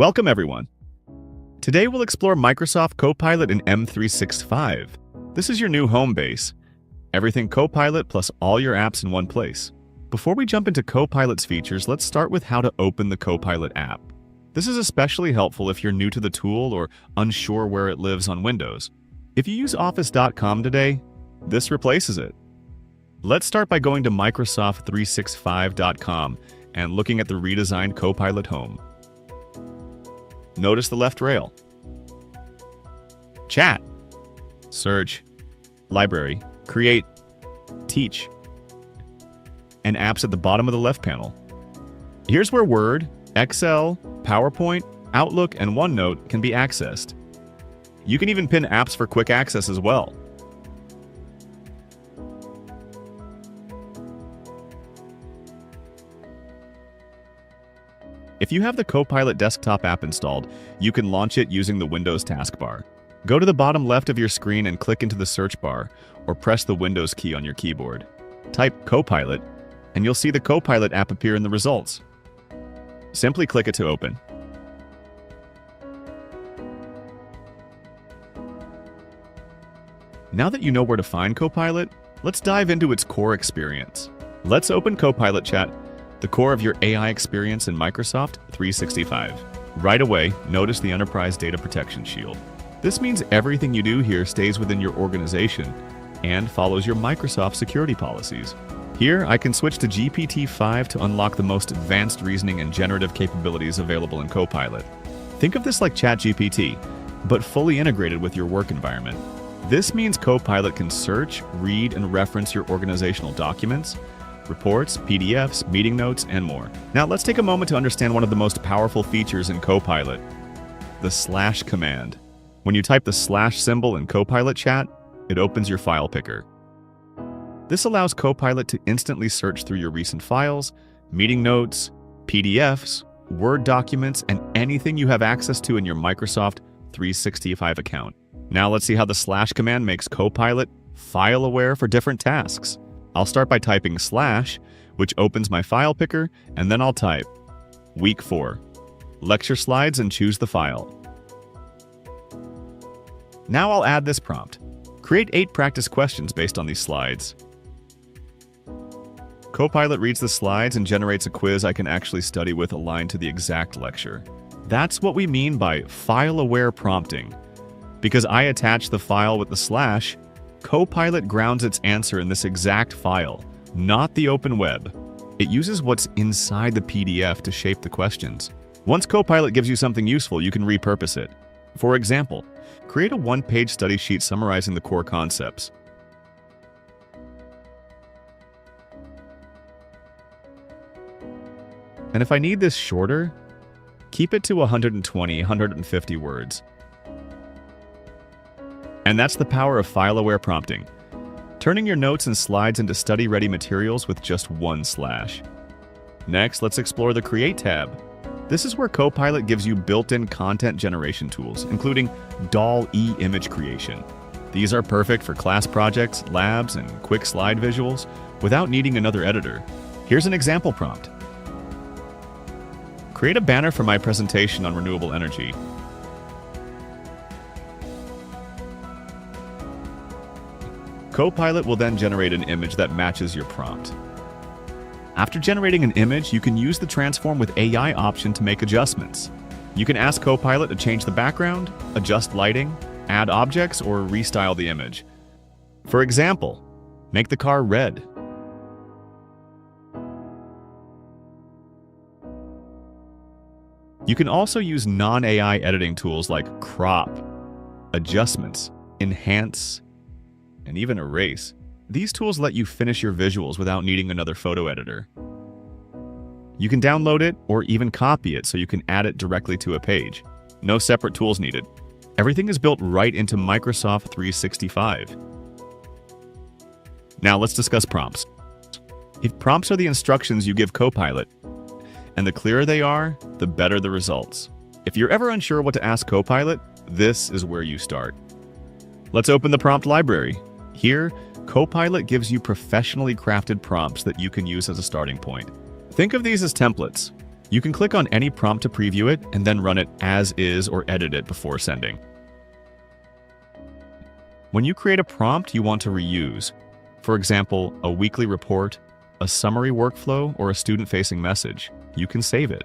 Welcome, everyone. Today we'll explore Microsoft Copilot in M365. This is your new home base. Everything Copilot plus all your apps in one place. Before we jump into Copilot's features, let's start with how to open the Copilot app. This is especially helpful if you're new to the tool or unsure where it lives on Windows. If you use Office.com today, this replaces it. Let's start by going to Microsoft365.com and looking at the redesigned Copilot home. Notice the left rail. Chat, Search, Library, Create, Teach, and Apps at the bottom of the left panel. Here's where Word, Excel, PowerPoint, Outlook, and OneNote can be accessed. You can even pin apps for quick access as well. If you have the Copilot desktop app installed, you can launch it using the Windows taskbar. Go to the bottom left of your screen and click into the search bar, or press the Windows key on your keyboard. Type Copilot, and you'll see the Copilot app appear in the results. Simply click it to open. Now that you know where to find Copilot, let's dive into its core experience. Let's open Copilot Chat, the core of your AI experience in Microsoft 365. Right away, notice the Enterprise Data Protection Shield. This means everything you do here stays within your organization and follows your Microsoft security policies. Here, I can switch to GPT-5 to unlock the most advanced reasoning and generative capabilities available in Copilot. Think of this like ChatGPT, but fully integrated with your work environment. This means Copilot can search, read, and reference your organizational documents, reports, PDFs, meeting notes, and more. Now let's take a moment to understand one of the most powerful features in Copilot, the slash command. When you type the slash symbol in Copilot Chat, it opens your file picker. This allows Copilot to instantly search through your recent files, meeting notes, PDFs, Word documents, and anything you have access to in your Microsoft 365 account. Now let's see how the slash command makes Copilot file-aware for different tasks. I'll start by typing slash, which opens my file picker, and then I'll type Week 4, Lecture Slides, and choose the file. Now I'll add this prompt. Create 8 practice questions based on these slides. Copilot reads the slides and generates a quiz I can actually study with aligned to the exact lecture. That's what we mean by file-aware prompting. Because I attach the file with the slash, Copilot grounds its answer in this exact file, not the open web. It uses what's inside the PDF to shape the questions. Once Copilot gives you something useful, you can repurpose it. For example, create a one-page study sheet summarizing the core concepts. And if I need this shorter, keep it to 120-150 words. And that's the power of file-aware prompting, turning your notes and slides into study-ready materials with just one slash. Next, let's explore the Create tab. This is where Copilot gives you built-in content generation tools, including DALL-E image creation. These are perfect for class projects, labs, and quick slide visuals without needing another editor. Here's an example prompt. Create a banner for my presentation on renewable energy. Copilot will then generate an image that matches your prompt. After generating an image, you can use the Transform with AI option to make adjustments. You can ask Copilot to change the background, adjust lighting, add objects, or restyle the image. For example, make the car red. You can also use non-AI editing tools like crop, adjustments, enhance, and even erase. These tools let you finish your visuals without needing another photo editor. You can download it or even copy it so you can add it directly to a page. No separate tools needed. Everything is built right into Microsoft 365. Now let's discuss prompts. If prompts are the instructions you give Copilot, and the clearer they are, the better the results. If you're ever unsure what to ask Copilot, this is where you start. Let's open the prompt library. Here, Copilot gives you professionally crafted prompts that you can use as a starting point. Think of these as templates. You can click on any prompt to preview it and then run it as is or edit it before sending. When you create a prompt you want to reuse, for example, a weekly report, a summary workflow, or a student-facing message, you can save it.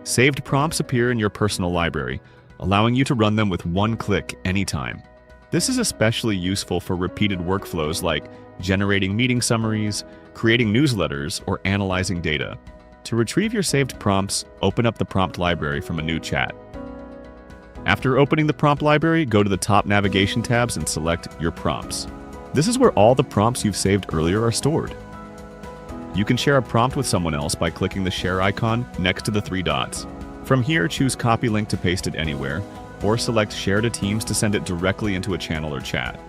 Saved prompts appear in your personal library, allowing you to run them with one click anytime. This is especially useful for repeated workflows like generating meeting summaries, creating newsletters, or analyzing data. To retrieve your saved prompts, open up the prompt library from a new chat. After opening the prompt library, go to the top navigation tabs and select Your Prompts. This is where all the prompts you've saved earlier are stored. You can share a prompt with someone else by clicking the share icon next to the three dots. From here, choose Copy Link to paste it anywhere, or select Share to Teams to send it directly into a channel or chat.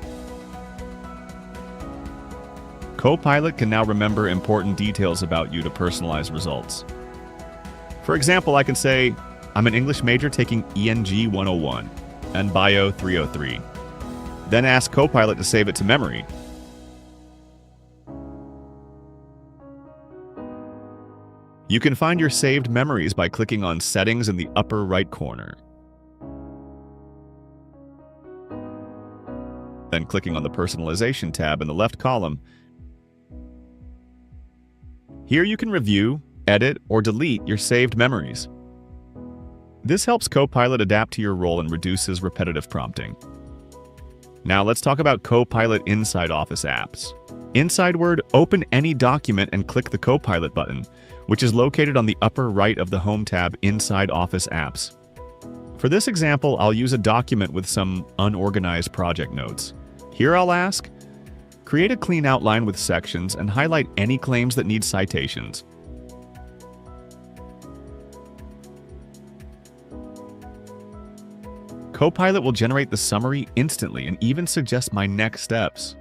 Copilot can now remember important details about you to personalize results. For example, I can say, I'm an English major taking ENG 101 and Bio 303. Then ask Copilot to save it to memory. You can find your saved memories by clicking on Settings in the upper right corner. Then clicking on the Personalization tab in the left column. Here you can review, edit, or delete your saved memories. This helps Copilot adapt to your role and reduces repetitive prompting. Now let's talk about Copilot inside Office apps. Inside Word, open any document and click the Copilot button, which is located on the upper right of the Home tab inside Office apps. For this example, I'll use a document with some unorganized project notes. Here I'll ask, create a clean outline with sections and highlight any claims that need citations. Copilot will generate the summary instantly and even suggest my next steps.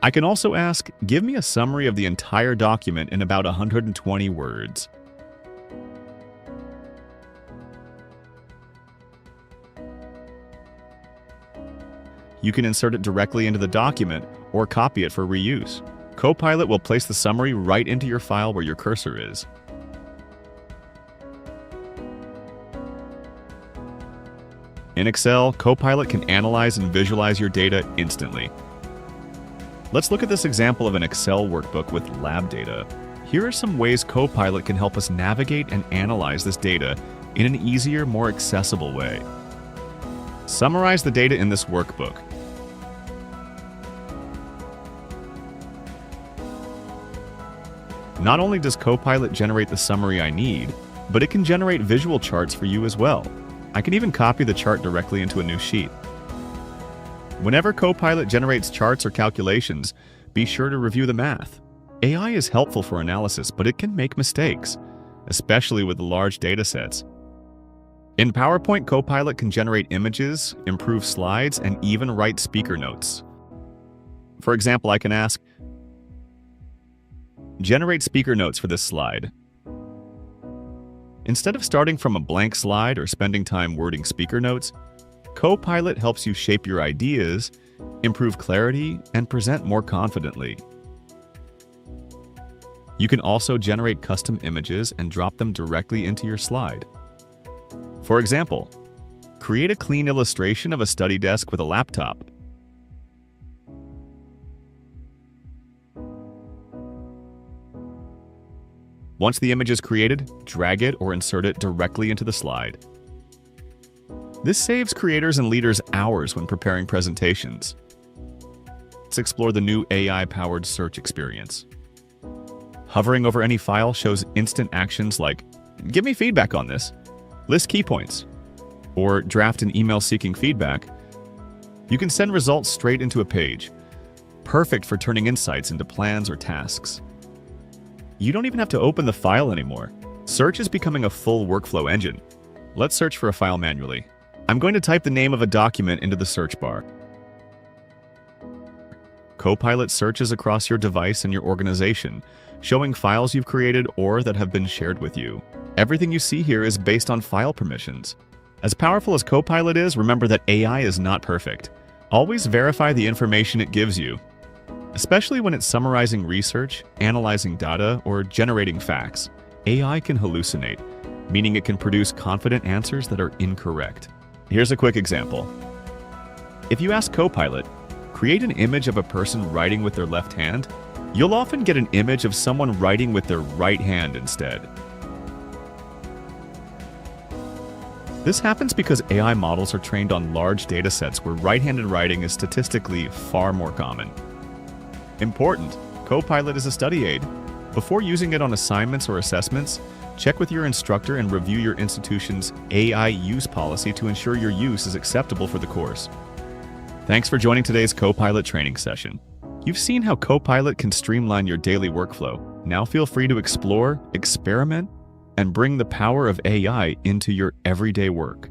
I can also ask, give me a summary of the entire document in about 120 words. You can insert it directly into the document or copy it for reuse. Copilot will place the summary right into your file where your cursor is. In Excel, Copilot can analyze and visualize your data instantly. Let's look at this example of an Excel workbook with lab data. Here are some ways Copilot can help us navigate and analyze this data in an easier, more accessible way. Summarize the data in this workbook. Not only does Copilot generate the summary I need, but it can generate visual charts for you as well. I can even copy the chart directly into a new sheet. Whenever Copilot generates charts or calculations, be sure to review the math. AI is helpful for analysis, but it can make mistakes, especially with large data sets. In PowerPoint, Copilot can generate images, improve slides, and even write speaker notes. For example, I can ask, generate speaker notes for this slide. Instead of starting from a blank slide or spending time wording speaker notes, Copilot helps you shape your ideas, improve clarity, and present more confidently. You can also generate custom images and drop them directly into your slide. For example, create a clean illustration of a study desk with a laptop. Once the image is created, drag it or insert it directly into the slide. This saves creators and leaders hours when preparing presentations. Let's explore the new AI-powered search experience. Hovering over any file shows instant actions like, give me feedback on this, list key points, or draft an email seeking feedback. You can send results straight into a page, perfect for turning insights into plans or tasks. You don't even have to open the file anymore. Search is becoming a full workflow engine. Let's search for a file manually. I'm going to type the name of a document into the search bar. Copilot searches across your device and your organization, showing files you've created or that have been shared with you. Everything you see here is based on file permissions. As powerful as Copilot is, remember that AI is not perfect. Always verify the information it gives you. Especially when it's summarizing research, analyzing data, or generating facts. AI can hallucinate, meaning it can produce confident answers that are incorrect. Here's a quick example. If you ask Copilot, create an image of a person writing with their left hand, you'll often get an image of someone writing with their right hand instead. This happens because AI models are trained on large data sets where right-handed writing is statistically far more common. Important: Copilot is a study aid. Before using it on assignments or assessments, check with your instructor and review your institution's AI use policy to ensure your use is acceptable for the course. Thanks for joining today's Copilot training session. You've seen how Copilot can streamline your daily workflow. Now feel free to explore, experiment, and bring the power of AI into your everyday work.